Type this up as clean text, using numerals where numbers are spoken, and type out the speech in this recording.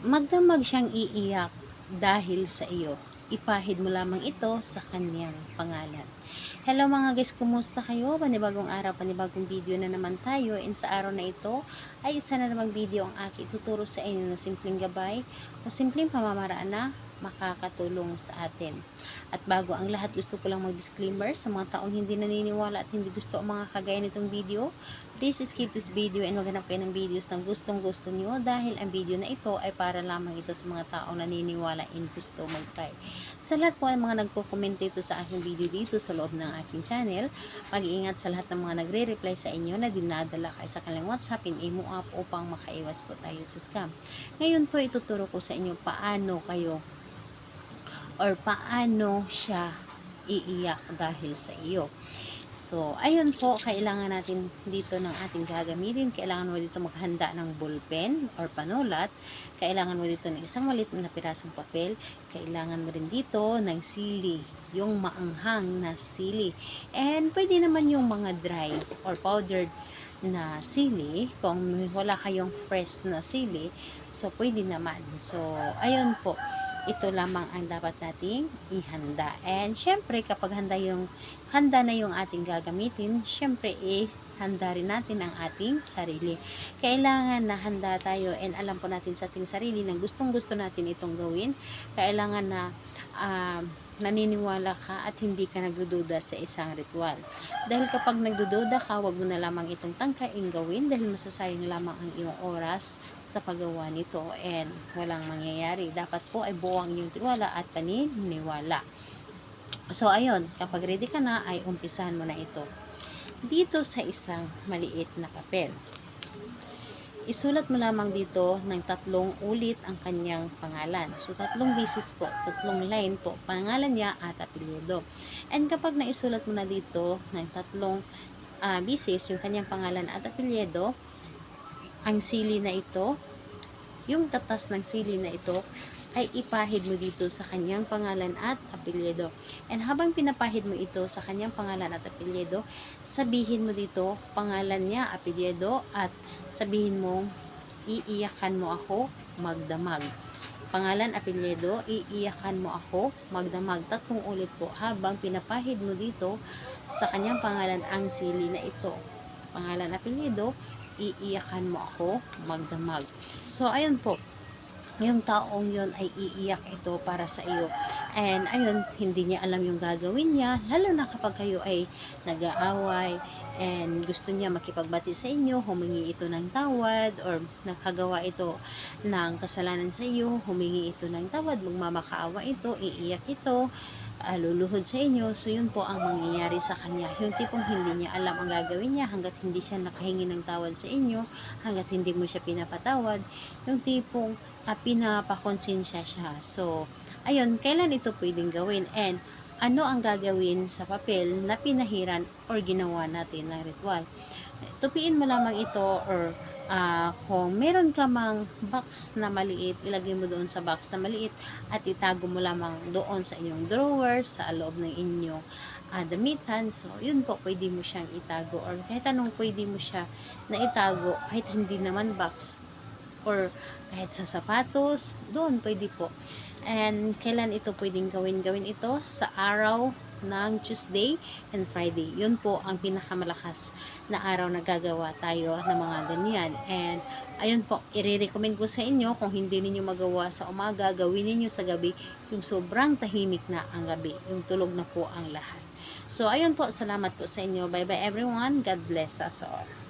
Magdamag siyang iiyak dahil sa iyo. Ipahid mo lamang ito sa kanyang pangalan. Hello mga guys, kumusta kayo? Panibagong araw, panibagong video na naman tayo. And sa araw na ito ay isa na namang video ang aking tuturo sa inyo na simpleng gabay o simpleng pamamaraan na makakatulong sa atin. At bago ang lahat, gusto ko lang mag-disclaimer sa mga taong hindi naniniwala at hindi gusto ang mga kagaya nitong video. Please skip this video and maghanap kayo ng videos na gustong gusto nyo dahil ang video na ito ay para lamang ito sa mga taong naniniwala and gusto mag-try. Sa lahat po ay mga nagko-comment dito sa aking video dito sa loob ng aking channel, mag-iingat sa lahat ng mga nagre-reply sa inyo na dinadala kayo sa kanilang WhatsApp in Imo app upang makaiwas po tayo sa scam. Ngayon po ituturo ko sa inyo paano kayo or paano siya iiyak dahil sa iyo. So, ayun po, kailangan natin dito ng ating gagamitin. Kailangan mo dito maghanda ng ballpen or panulat. Kailangan mo dito ng isang maliit na pirasong papel. Kailangan mo rin dito ng sili, yung maanghang na sili. And pwede naman yung mga dry or powdered na sili. Kung wala kayong fresh na sili, so pwede naman. So, ayun po. Ito lamang ang dapat nating ihanda. And syempre, kapag handa na yung ating gagamitin, syempre handa rin natin ang ating sarili. Kailangan na handa tayo and alam po natin sa ating sarili na gustong gusto natin itong gawin. Kailangan na naniniwala ka at hindi ka nagdududa sa isang ritual. Dahil kapag nagdududa ka, wag mo na lamang itong tangkaing gawin dahil masasayang lamang ang iyong oras sa paggawa nito and walang mangyayari. Dapat po ay buwang iyong tiwala at paniniwala. So ayun, kapag ready ka na ay umpisahan mo na ito. Dito sa isang maliit na papel, isulat mo lamang dito ng 3 ulit ang kanyang pangalan. So, 3 beses po, 3 line po, pangalan niya at apelyido. And kapag naisulat mo na dito ng 3 beses yung kanyang pangalan at apelyido, ang sili na ito, yung tatas ng sili na ito, ay ipahid mo dito sa kanyang pangalan at apelyido. And habang pinapahid mo ito sa kanyang pangalan at apelyido, sabihin mo dito pangalan niya, apelyido, at sabihin mo, iiyakan mo ako magdamag. Pangalan, apelyido, iiyakan mo ako magdamag. 3 ulit po habang pinapahid mo dito sa kanyang pangalan ang sili na ito. Pangalan, apelyido, iiyakan mo ako magdamag. So, ayun po. Yung taong yon ay iiyak ito para sa iyo. And ayun, hindi niya alam yung gagawin niya, lalo na kapag kayo ay nag-aaway and gusto niya makipagbati sa inyo, humingi ito ng tawad or nakagawa ito ng kasalanan sa iyo, humingi ito ng tawad, magmamakaawa ito, iiyak ito, luluhod sa inyo. So yun po ang mangyayari sa kanya, yung tipong hindi niya alam ang gagawin niya hanggat hindi siya nakahingi ng tawad sa inyo, hanggat hindi mo siya pinapatawad, yung tipong pinapakonsensya siya. So ayun, kailan ito pwedeng gawin and ano ang gagawin sa papel na pinahiran or ginawa natin ng ritual. Tupiin mo lamang ito or kung meron ka mang box na maliit, ilagay mo doon sa box na maliit at itago mo lamang doon sa inyong drawers, sa loob ng inyong damitan. So, yun po, pwede mo siyang itago or kahit anong pwede mo siya na itago, kahit hindi naman box or kahit sa sapatos, doon pwede po. And kailan ito pwedeng gawin ito? Sa araw ng Tuesday and Friday. Yun po ang pinakamalakas na araw na gagawa tayo ng mga ganyan. And ayun po, i-recommend ko sa inyo kung hindi ninyo magawa sa umaga, gawin ninyo sa gabi, yung sobrang tahimik na ang gabi. Yung tulog na po ang lahat. So ayun po, salamat po sa inyo. Bye bye everyone. God bless us all.